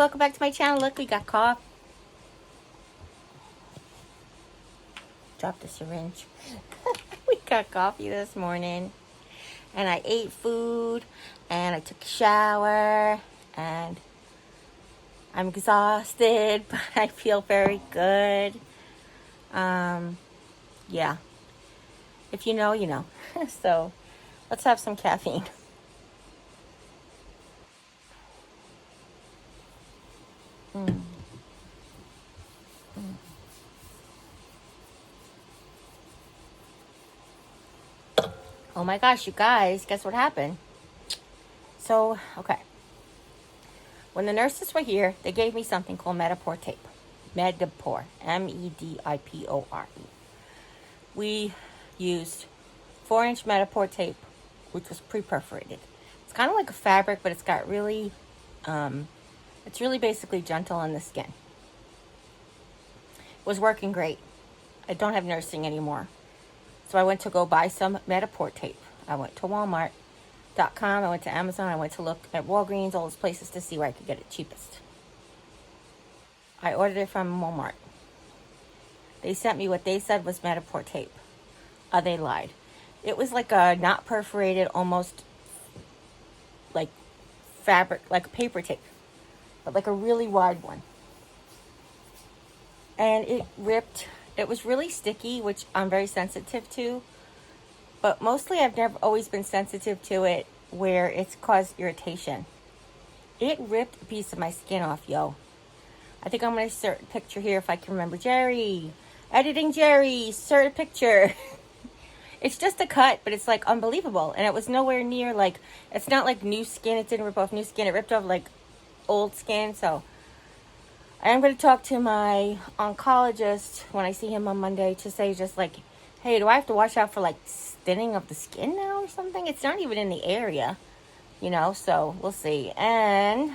welcome back to my channel. Look, we got coffee. Dropped a syringe. We got coffee this morning. And I ate food. And I took a shower. And I'm exhausted, but I feel very good. Yeah. If you know, you know. So, let's have some caffeine. Oh my gosh, you guys, guess what happened? So, okay. When the nurses were here, they gave me something called Medipore tape. Medipore. Medipore. We used 4-inch Medipore tape, which was pre-perforated. It's kind of like a fabric, but it's got really, it's really basically gentle on the skin. It was working great. I don't have nursing anymore. So I went to go buy some Medipore tape. I went to Walmart.com. I went to Amazon. I went to look at Walgreens, all those places to see where I could get it cheapest. I ordered it from Walmart. They sent me what they said was Medipore tape. They lied. It was like a not perforated, almost like fabric, like paper tape, but like a really wide one. And it ripped. It was really sticky, which I'm very sensitive to. But mostly I've never always been sensitive to it where it's caused irritation. It ripped a piece of my skin off, yo. I think I'm going to insert a picture here if I can remember. Jerry. Editing Jerry. Insert a picture. It's just a cut, but it's like unbelievable. And it was nowhere near like, it's not like new skin. It didn't rip off new skin. It ripped off like old skin. So I am going to talk to my oncologist when I see him on Monday to say just like, hey, do I have to watch out for like thinning of the skin now or something? It's not even in the area, you know, so we'll see. And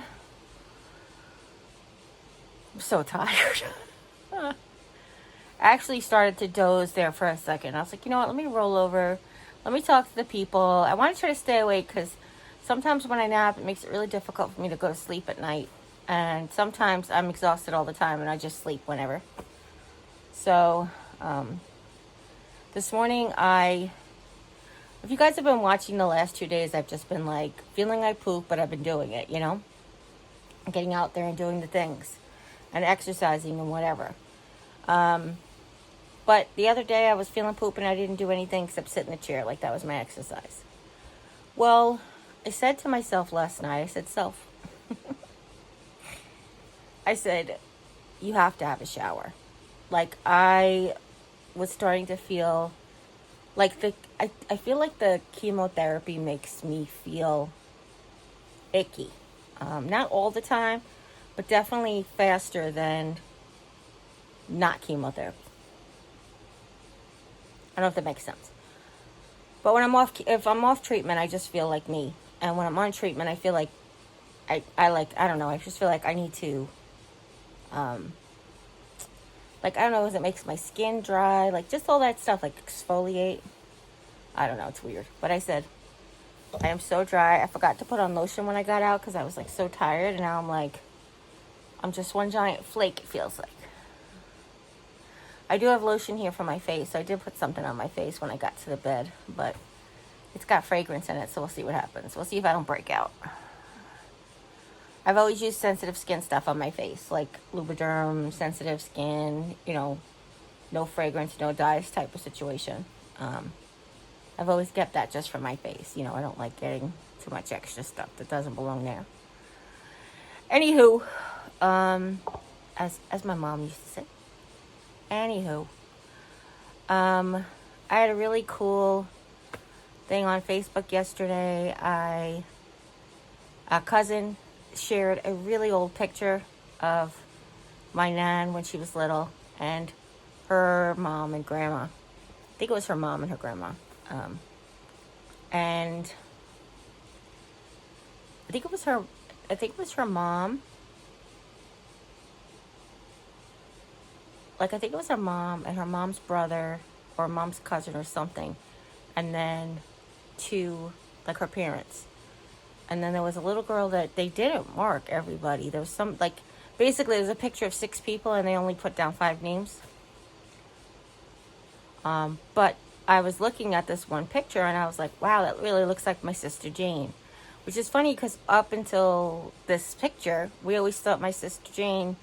I'm so tired. I actually started to doze there for a second. I was like, you know what, let me roll over. Let me talk to the people. I want to try to stay awake because sometimes when I nap, it makes it really difficult for me to go to sleep at night. And sometimes I'm exhausted all the time and I just sleep whenever. So, this morning if you guys have been watching the last 2 days, I've just been like feeling like poop, but I've been doing it, you know? Getting out there and doing the things and exercising and whatever. But the other day I was feeling poop and I didn't do anything except sit in the chair. Like that was my exercise. Well, I said to myself last night, I said, I said, you have to have a shower. Like I was starting to feel like I feel like the chemotherapy makes me feel icky. Not all the time, but definitely faster than not chemotherapy. I don't know if that makes sense. But when if I'm off treatment, I just feel like me. And when I'm on treatment, I feel like I don't know, I just feel like I need to like, I don't know, it makes my skin dry, like just all that stuff, like exfoliate. I don't know, it's weird. But I said, I am so dry. I forgot to put on lotion when I got out because I was like so tired. And now I'm like, I'm just one giant flake, it feels like. I do have lotion here for my face. So I did put something on my face when I got to the bed. But it's got fragrance in it, so we'll see what happens. We'll see if I don't break out. I've always used sensitive skin stuff on my face, like Lubriderm, sensitive skin, you know, no fragrance, no dyes type of situation. I've always kept that just for my face. You know, I don't like getting too much extra stuff that doesn't belong there. Anywho, as my mom used to say. Anywho, I had a really cool thing on Facebook yesterday. A cousin shared a really old picture of my nan when she was little and her mom and grandma. I think it was her mom and her grandma. And I think it was her mom. Like, I think it was her mom and her mom's brother or mom's cousin or something. And then two, like her parents. And then there was a little girl that they didn't mark everybody. There was some, like, basically there's a picture of 6 people and they only put down 5 names. But I was looking at this one picture and I was like, wow, that really looks like my sister Jane. Which is funny because up until this picture, we always thought my sister Jane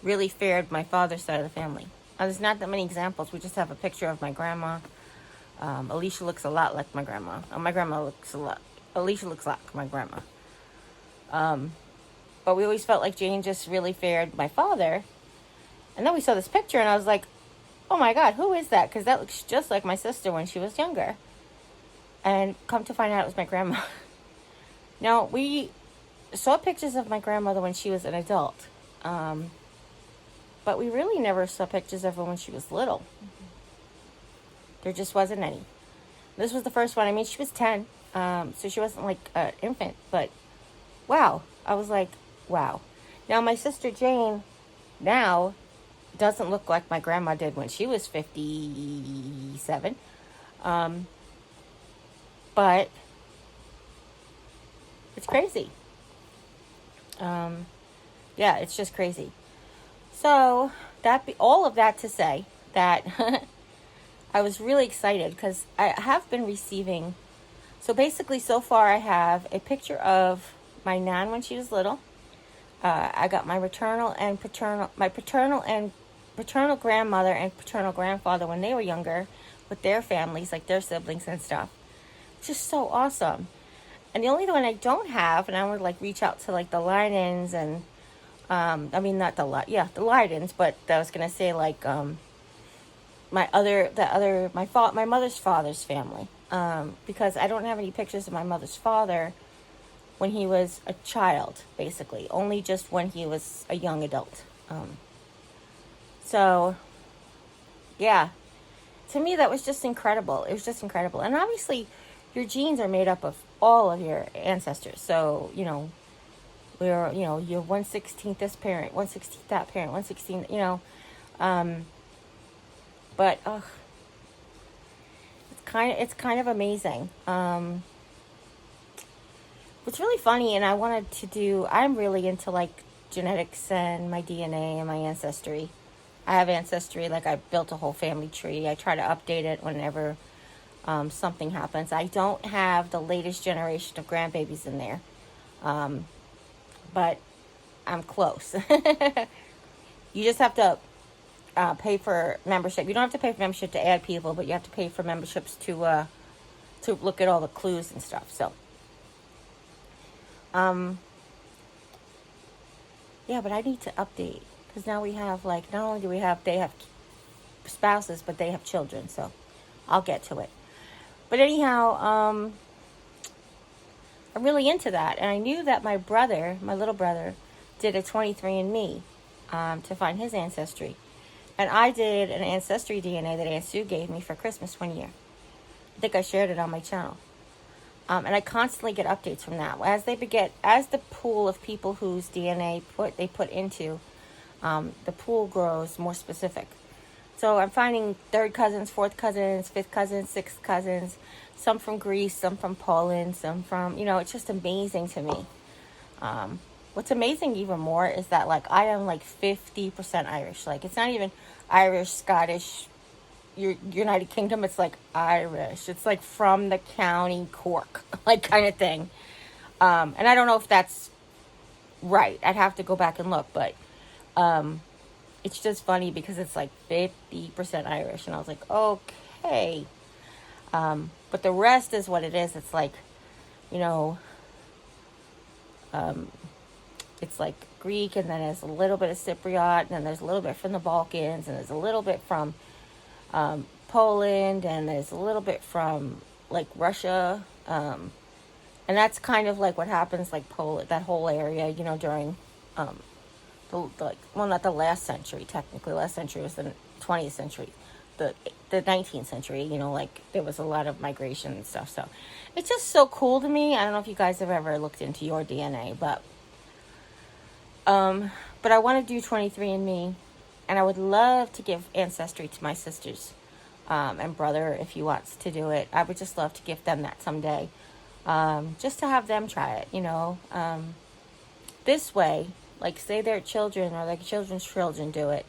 really fared my father's side of the family. There's not that many examples. We just have a picture of my grandma. Alicia looks a lot like my grandma. Alicia looks like my grandma. But we always felt like Jane just really fared my father. And then we saw this picture and I was like, oh my God, who is that? Because that looks just like my sister when she was younger. And come to find out it was my grandma. Now, we saw pictures of my grandmother when she was an adult. But we really never saw pictures of her when she was little. There just wasn't any. This was the first one. I mean, she was 10. So she wasn't like an infant. But wow. I was like, wow. Now, my sister Jane now doesn't look like my grandma did when she was 57. But it's crazy. Yeah, it's just crazy. So all of that to say that I was really excited because I have been receiving. So basically, so far I have a picture of my nan when she was little. I got my paternal grandmother and paternal grandfather when they were younger with their families, like their siblings and stuff. Just so awesome. And the only one I don't have, and I would like reach out to like the Lydens and the Lydens, but I was gonna say like my mother's father's family, because I don't have any pictures of my mother's father when he was a child, basically, only just when he was a young adult. So, yeah, to me that was just incredible. It was just incredible, and obviously, your genes are made up of all of your ancestors. So you're 1/16 this parent, 1/16 that parent, 1/16. But it's kind of amazing. What's really funny, and I'm really into like genetics and my DNA and my ancestry. I have Ancestry, like I built a whole family tree. I try to update it whenever something happens. I don't have the latest generation of grandbabies in there, but I'm close. You just have to pay for membership. You don't have to pay for membership to add people, but you have to pay for memberships to look at all the clues and stuff. So, yeah, but I need to update because now we have like not only do they have spouses, but they have children. So, I'll get to it. But anyhow, I'm really into that. And I knew that my little brother, did a 23andMe to find his ancestry. And I did an Ancestry DNA that Aunt Sue gave me for Christmas one year. I think I shared it on my channel. And I constantly get updates from that. As the pool of people whose DNA they put into, the pool grows more specific. So I'm finding 3rd cousins, 4th cousins, 5th cousins, 6th cousins, some from Greece, some from Poland, some from, it's just amazing to me. What's amazing even more is that like I am like 50% Irish. Like it's not even Irish, Scottish, United Kingdom. It's like Irish. It's like from the county Cork, like kind of thing. And I don't know if that's right. I'd have to go back and look, but it's just funny because it's like 50% Irish. And I was like, okay. But the rest is what it is. It's like, it's like Greek, and then there's a little bit of Cypriot, and then there's a little bit from the Balkans, and there's a little bit from Poland, and there's a little bit from like Russia. And that's kind of like what happens like Poland, that whole area, during not the last century, technically. Last century was the 20th century. The 19th century, like there was a lot of migration and stuff. So it's just so cool to me. I don't know if you guys have ever looked into your DNA, but I want to do 23andMe, and I would love to give Ancestry to my sisters and brother if he wants to do it. I would just love to give them that someday. just to have them try it, this way, like say their children or like children's children do it,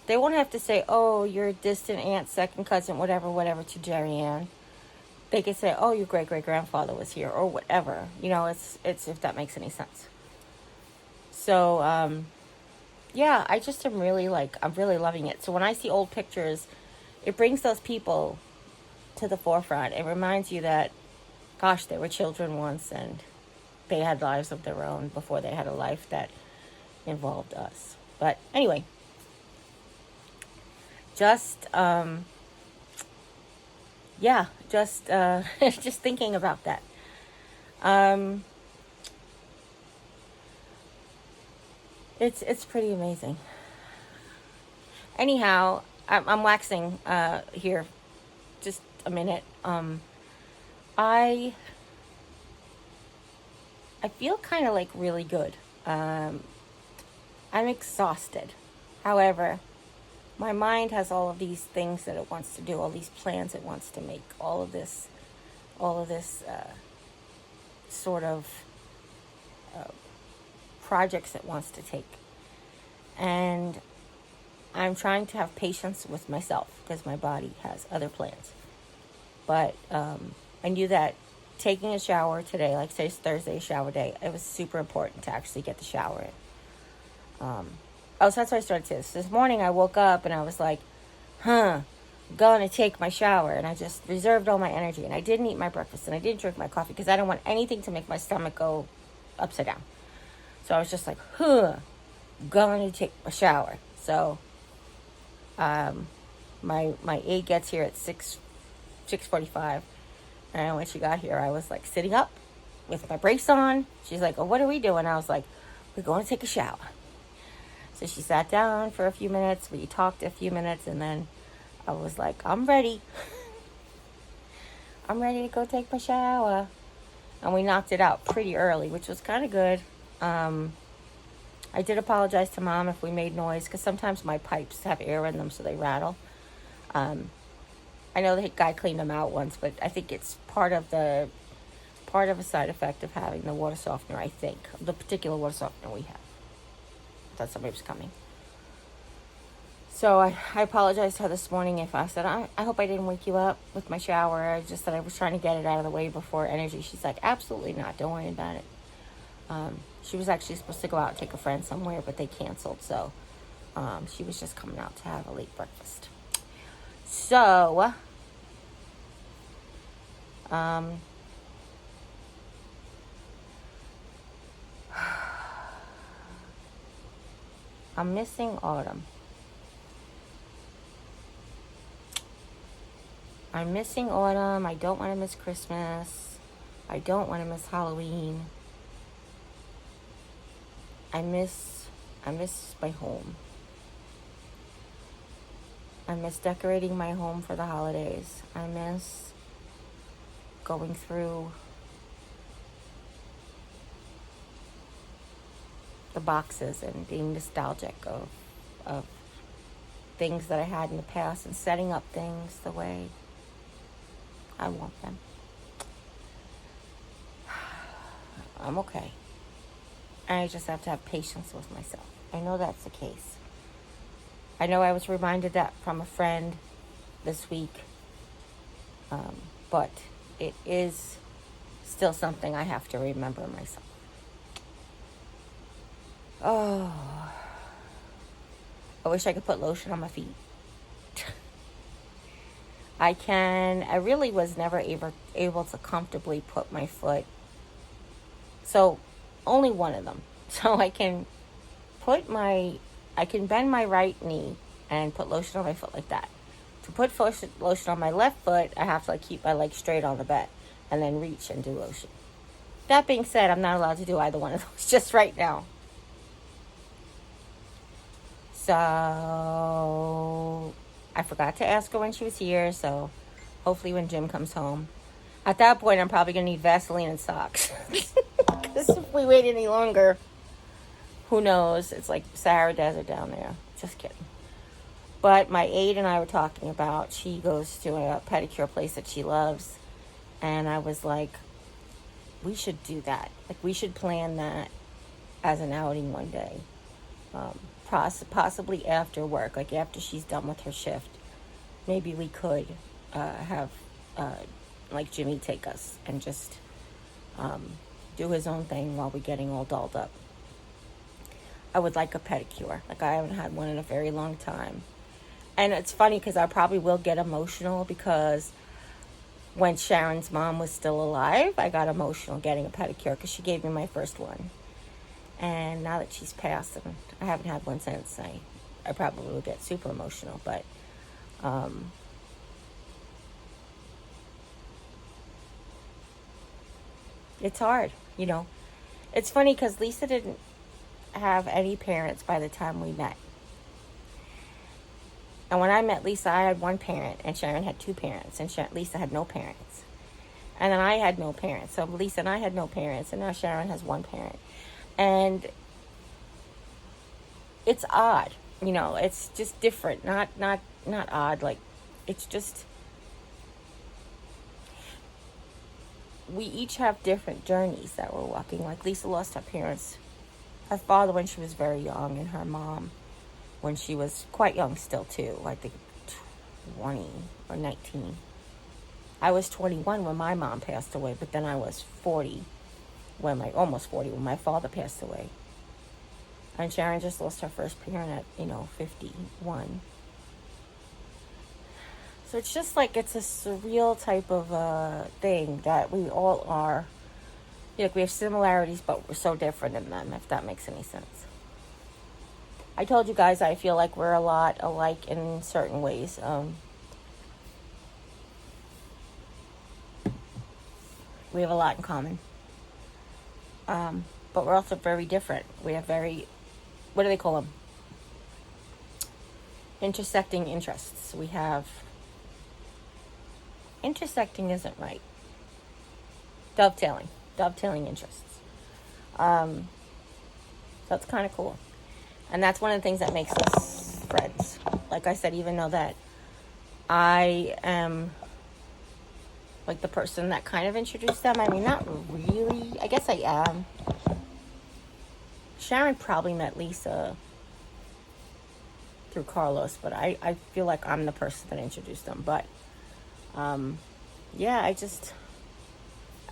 they won't have to say, oh, your distant aunt, second cousin, whatever to Jeri-Ann. They could say, oh, your great-great-grandfather was here, or whatever. It's if that makes any sense. So, yeah, I just am really, I'm really loving it. So when I see old pictures, it brings those people to the forefront. It reminds you that, gosh, they were children once, and they had lives of their own before they had a life that involved us. But anyway, just just thinking about that. It's pretty amazing. Anyhow, I'm waxing here just a minute. I feel kind of like really good. I'm exhausted. However, my mind has all of these things that it wants to do, all these plans it wants to make, all of this sort of projects it wants to take. And I'm trying to have patience with myself because my body has other plans. But I knew that taking a shower today, like today's Thursday shower day, it was super important to actually get the shower in. So that's why I started to this morning. I woke up and I was like, gonna take my shower, and I just reserved all my energy, and I didn't eat my breakfast, and I didn't drink my coffee because I don't want anything to make my stomach go upside down. So I was just like, gonna take a shower. So my aide gets here at 6:45, and when she got here, I was like sitting up with my brace on. She's like, oh, what are we doing? I was like, we're going to take a shower. So she sat down for a few minutes. We talked a few minutes, and then I was like, I'm ready. I'm ready to go take my shower. And we knocked it out pretty early, which was kind of good. I did apologize to Mom if we made noise, because sometimes my pipes have air in them, so they rattle. I know the guy cleaned them out once, but I think it's part of a side effect of having the water softener, I think. The particular water softener we have. I thought somebody was coming. So I apologized to her this morning if I said, I hope I didn't wake you up with my shower. I just said I was trying to get it out of the way before energy. She's like, absolutely not. Don't worry about it. She was actually supposed to go out and take a friend somewhere, but they canceled. So she was just coming out to have a late breakfast. So, I'm missing autumn. I'm missing autumn. I don't want to miss Christmas. I don't want to miss Halloween. I miss my home. I miss decorating my home for the holidays. I miss going through the boxes and being nostalgic of things that I had in the past and setting up things the way I want them. I'm okay. I just have to have patience with myself. I know that's the case. I know I was reminded that from a friend this week, but it is still something I have to remember myself. Oh, I wish I could put lotion on my feet. I really was never able to comfortably put my foot. So, only one of them. So I can bend my right knee and put lotion on my foot like that. To put lotion on my left foot, I have to keep my leg straight on the bed and then reach and do lotion. That being said, I'm not allowed to do either one of those just right now. So I forgot to ask her when she was here, so hopefully when Jim comes home. At that point, I'm probably going to need Vaseline and socks. Because if we wait any longer, who knows? It's like Sahara Desert down there. Just kidding. But my aide and I were talking about, she goes to a pedicure place that she loves. And I was like, we should do that. Like, we should plan that as an outing one day. Possibly after work, like after she's done with her shift. Maybe we could have like Jimmy take us and just do his own thing while we're getting all dolled up. I would like a pedicure. Like, I haven't had one in a very long time. And it's funny because I probably will get emotional, because when Sharon's mom was still alive, I got emotional getting a pedicure because she gave me my first one. And now that she's passed, and I haven't had one since, I probably will get super emotional. But it's hard, you know. It's funny because Lisa didn't have any parents by the time we met. And when I met Lisa, I had one parent, and Sharon had two parents, and Lisa had no parents. And then I had no parents. So Lisa and I had no parents, and now Sharon has one parent. And it's odd, you know, it's just different. Not odd, like, it's just, we each have different journeys that we're walking. Like, Lisa lost her parents, her father when she was very young, and her mom when she was quite young still too, I think 20 or 19. I was 21 when my mom passed away, but then I was 40 almost 40 when my father passed away. And Sharon just lost her first parent at, 51. So it's just like, it's a surreal type of thing that we all are. Like, we have similarities, but we're so different in them, if that makes any sense. I told you guys I feel like we're a lot alike in certain ways. We have a lot in common. But we're also very different. We have what do they call them? Intersecting interests. We have, intersecting isn't right. Dovetailing interests. So it's kind of cool. And that's one of the things that makes us friends. Like I said, even though that I am like the person that kind of introduced them. I mean, not really. I guess I am. Sharon probably met Lisa through Carlos, but I feel like I'm the person that introduced them. But, yeah, I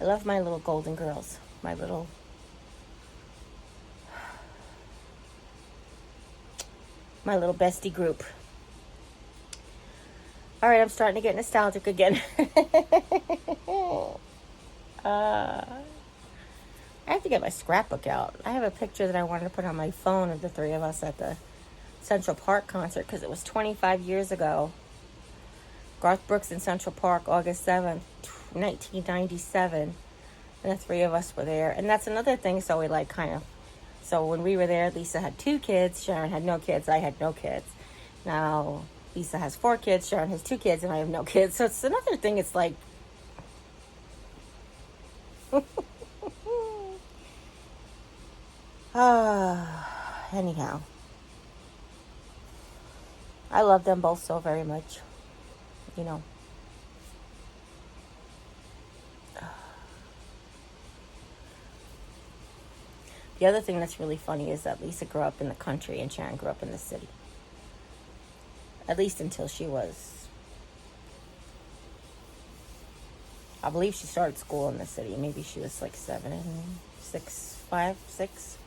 love my little golden girls. My little bestie group. All right, I'm starting to get nostalgic again. I have to get my scrapbook out. I have a picture that I wanted to put on my phone of the three of us at the Central Park concert, because it was 25 years ago. Garth Brooks in Central Park, August 7th, 1997. And the three of us were there. And that's another thing, so we so when we were there, Lisa had 2 kids, Sharon had no kids, I had no kids. Now, Lisa has 4 kids, Sharon has 2 kids, and I have no kids. So it's another thing, it's like... anyhow. I love them both so very much. The other thing that's really funny is that Lisa grew up in the country and Sharon grew up in the city. At least until she was... I believe she started school in the city. Maybe she was like 7, 6, 5, 6.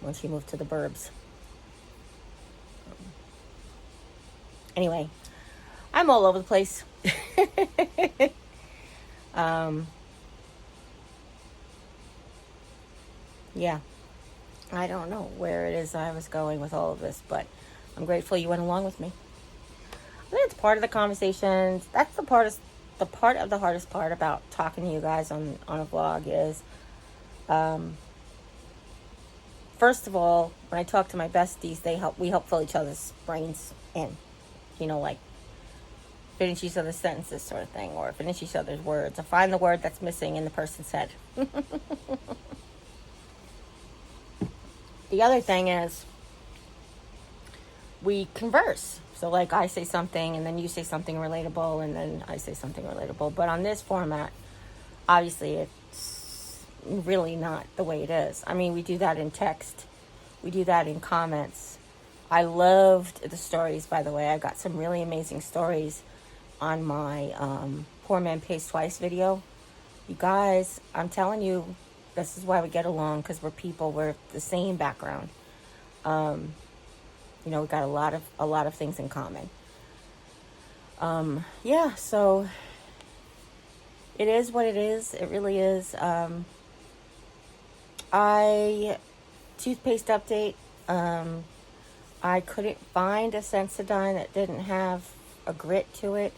When she moved to the burbs. Anyway, I'm all over the place. Yeah, I don't know where it is I was going with all of this, but I'm grateful you went along with me. I think it's part of the conversations. That's the part of the hardest part about talking to you guys on a vlog is, first of all, when I talk to my besties, we help fill each other's brains in, like finish each other's sentences sort of thing, or finish each other's words, or find the word that's missing in the person's head. The other thing is we converse. So like I say something and then you say something relatable and then I say something relatable. But on this format, Obviously, it's really not the way it is. I mean, we do that in text. We do that in comments. I loved the stories, by the way. I got some really amazing stories on my Poor Man Pays Twice video. You guys, I'm telling you, this is why we get along, because we're people. We're the same background. You know, we got a lot of things in common. Yeah, so it is what it is. It really is. Toothpaste update. I couldn't find a Sensodyne that didn't have a grit to it.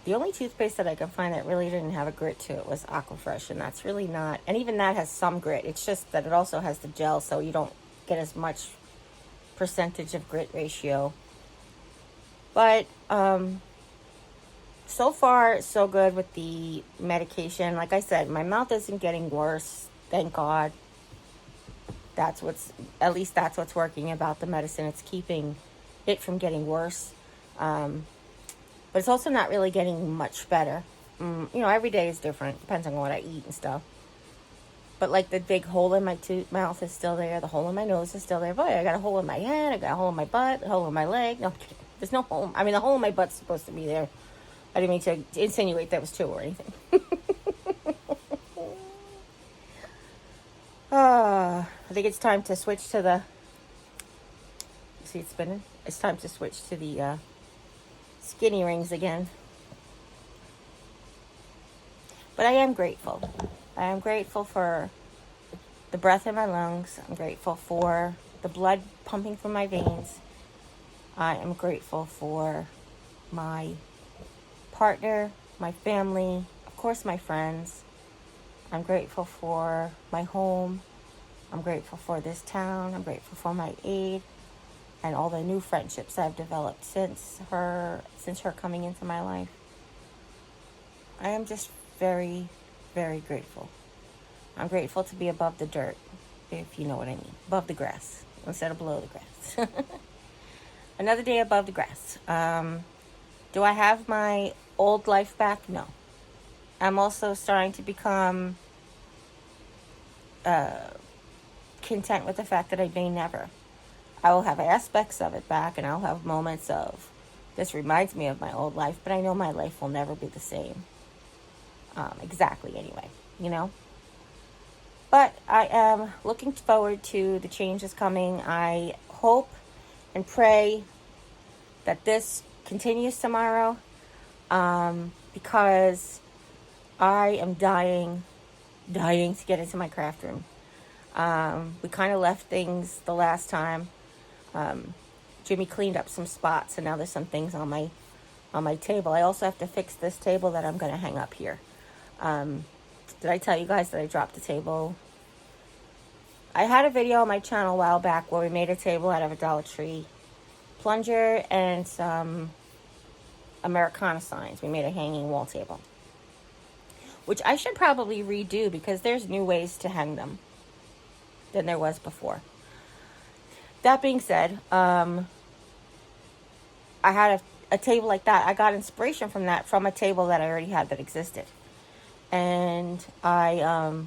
The only toothpaste that I could find that really didn't have a grit to it was Aquafresh, and that's really not, and even that has some grit. It's just that it also has the gel, so you don't get as much percentage of grit ratio. But so far, so good with the medication. Like I said, my mouth isn't getting worse, thank God. At least that's what's working about the medicine. It's keeping it from getting worse. But it's also not really getting much better. You know, every day is different. Depends on what I eat and stuff. But like the big hole in my mouth is still there. The hole in my nose is still there. Boy, I got a hole in my head. I got a hole in my butt. A hole in my leg. No, I'm kidding. There's no hole. I mean, the hole in my butt's supposed to be there. I didn't mean to insinuate that was two or anything. I think it's time to switch to the... See it spinning? It's time to switch to the skinny rings again. But I am grateful. I am grateful for the breath in my lungs. I'm grateful for the blood pumping from my veins. I am grateful for my partner, my family, of course my friends. I'm grateful for my home. I'm grateful for this town. I'm grateful for my aide and all the new friendships I've developed since her coming into my life. I am just very, very grateful. I'm grateful to be above the dirt, if you know what I mean. Above the grass instead of below the grass. Another day above the grass. Do I have my old life back? No. I'm also starting to become content with the fact that I may never. I will have aspects of it back, and I'll have moments of, this reminds me of my old life, but I know my life will never be the same. Exactly, anyway, you know? But I am looking forward to the changes coming. I hope and pray that this continues tomorrow, because I am dying to get into my craft room. We kind of left things the last time. Jimmy cleaned up some spots, and now there's some things on my table. I also have to fix this table that I'm going to hang up here. Did I tell you guys that I dropped the table? I had a video on my channel a while back where we made a table out of a Dollar Tree plunger and some Americana signs. We made a hanging wall table, which I should probably redo because there's new ways to hang them than there was before. That being said, I had a table like that. I got inspiration from that from a table that I already had that existed. And I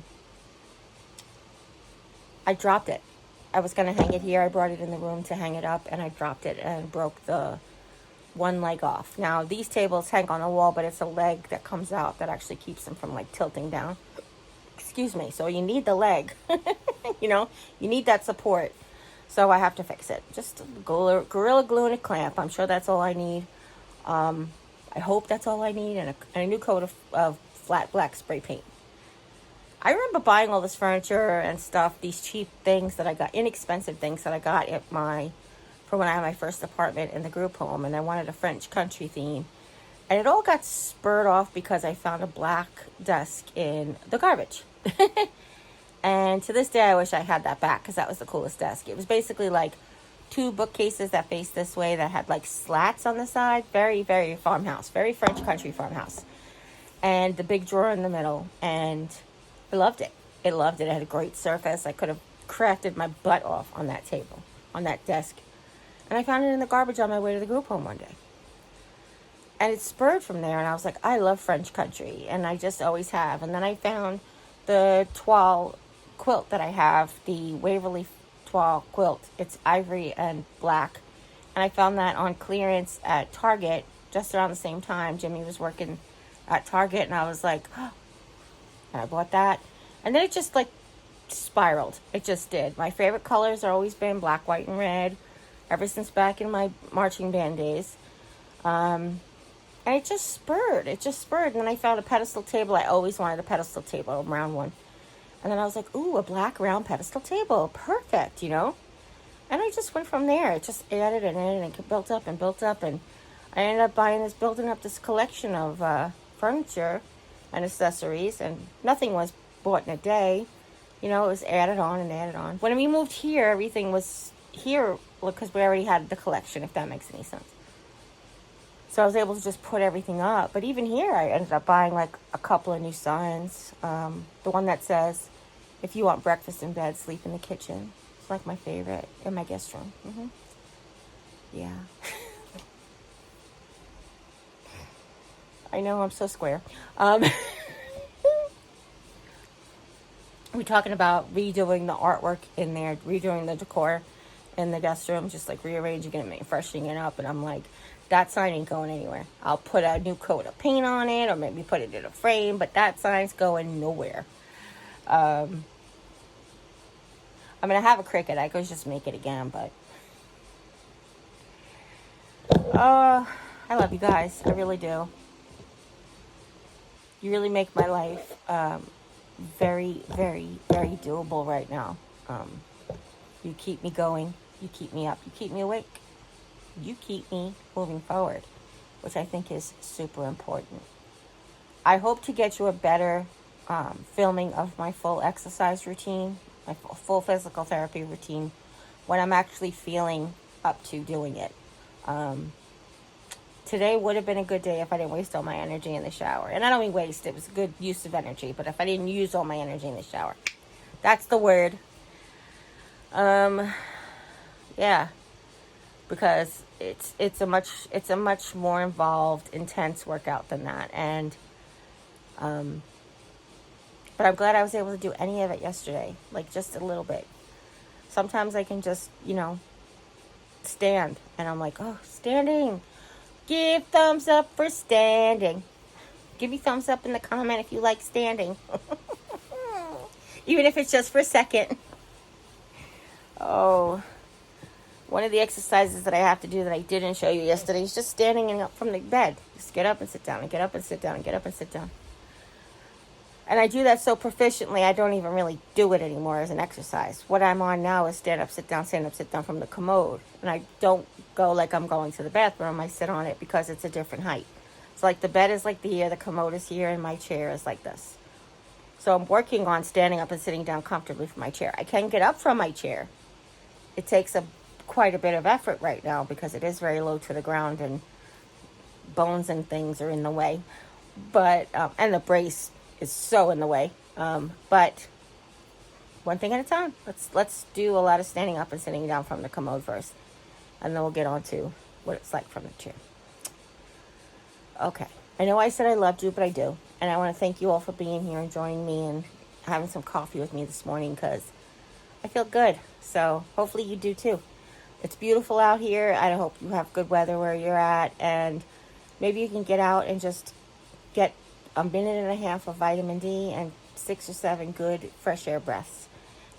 dropped it. I was going to hang it here. I brought it in the room to hang it up, and I dropped it and broke the one leg off. Now, these tables hang on the wall, but it's a leg that comes out that actually keeps them from, like, tilting down. Excuse me. So you need the leg. You know, you need that support. So I have to fix it. Just Gorilla Glue and a clamp. I'm sure that's all I need. I hope that's all I need. And a new coat of flat black spray paint. I remember buying all this furniture and stuff, these cheap things that I got, inexpensive things that I got from when I had my first apartment in the group home, and I wanted a French country theme. And it all got spurred off because I found a black desk in the garbage. And to this day, I wish I had that back because that was the coolest desk. It was basically like two bookcases that faced this way that had like slats on the side. Very, very farmhouse. Very French country farmhouse. And the big drawer in the middle. And I loved it. It had a great surface. I could have crafted my butt off on that table, on that desk. And I found it in the garbage on my way to the group home one day. And it spurred from there, and I was like, I love French country, and I just always have. And then I found the toile quilt that I have, the Waverly toile quilt. It's ivory and black, and I found that on clearance at Target just around the same time Jimmy was working at Target, and I was like, oh, and I bought that. And then it just like spiraled. It just did. My favorite colors have always been black, white, and red ever since back in my marching band days. And it just spurred. And then I found a pedestal table. I always wanted a pedestal table, a round one. And then I was like, ooh, a black round pedestal table. Perfect, you know? And I just went from there. It just added and added, and it built up. And I ended up building up this collection of furniture and accessories. And nothing was bought in a day. You know, it was added on and added on. When we moved here, everything was here because we already had the collection, if that makes any sense. So I was able to just put everything up. But even here, I ended up buying like a couple of new signs. The one that says, if you want breakfast in bed, sleep in the kitchen. It's like my favorite in my guest room. Yeah. I know, I'm so square. We're talking about redoing the artwork in there, redoing the decor in the guest room, just like rearranging it and freshening it up. And I'm like, that sign ain't going anywhere. I'll put a new coat of paint on it, or maybe put it in a frame, but that sign's going nowhere. I mean, I have a Cricut. I could just make it again, but I love you guys. I really do. You really make my life very, very, very doable right now. You keep me going. You keep me up. You keep me awake. You keep me moving forward, which I think is super important. I hope to get you a better filming of my full exercise routine, my full physical therapy routine, when I'm actually feeling up to doing it. Today would have been a good day if I didn't waste all my energy in the shower. And I don't mean waste, it was a good use of energy, but if I didn't use all my energy in the shower. That's the word. Yeah. Because it's a much more involved, intense workout than that. And but I'm glad I was able to do any of it yesterday, like just a little bit. Sometimes I can just, stand, and I'm like, oh, standing. Give thumbs up for standing. Give me thumbs up in the comment if you like standing. Even if it's just for a second. Oh, one of the exercises that I have to do that I didn't show you yesterday is just standing up from the bed. Just get up and sit down and get up and sit down and get up and sit down. And I do that so proficiently, I don't even really do it anymore as an exercise. What I'm on now is stand up, sit down from the commode. And I don't go like I'm going to the bathroom. I sit on it because it's a different height. So like the bed is like here, the commode is here, and my chair is like this. So I'm working on standing up and sitting down comfortably from my chair. I can get up from my chair. It takes quite a bit of effort right now because it is very low to the ground and bones and things are in the way. But, and the brace is so in the way. But one thing at a time. Let's do a lot of standing up and sitting down from the commode first. And then we'll get on to what it's like from the chair. Okay. I know I said I loved you, but I do. And I want to thank you all for being here and joining me and having some coffee with me this morning because I feel good. So hopefully you do too. It's beautiful out here. I hope you have good weather where you're at. And maybe you can get out and just get a minute and a half of vitamin D and 6 or 7 good fresh air breaths.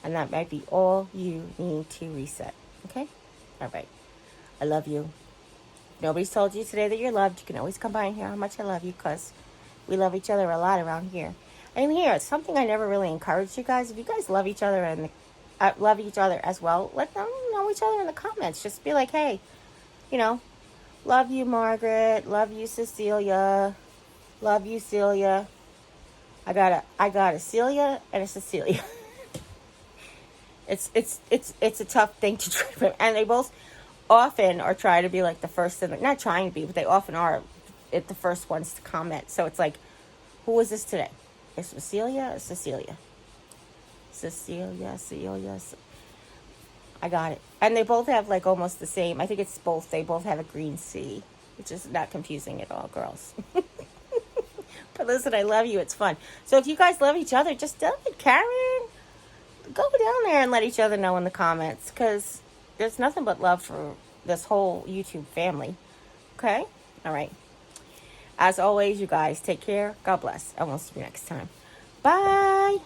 And that might be all you need to reset. Okay? All right. I love you. If nobody's told you today that you're loved, you can always come by and hear how much I love you because we love each other a lot around here. And here, it's something I never really encouraged you guys. If you guys love each other and love each other as well, let them know each other in the comments. Just be like, hey, love you, Margaret. Love you, Cecilia. Love you, Celia. I got a Celia and a Cecilia. It's a tough thing to try to, and they both often are trying to be like the first, and not trying to be, but they often are the first ones to comment. So it's like, who was this today? Is Cecilia or Cecilia? Cecilia. I got it. And they both have like almost the same. I think it's both. They both have a green C. which is not confusing at all, girls. But listen, I love you. It's fun. So if you guys love each other, just tell it, Karen. Go down there and let each other know in the comments, because there's nothing but love for this whole YouTube family. Okay? All right. As always, you guys, take care. God bless. And we'll see you next time. Bye.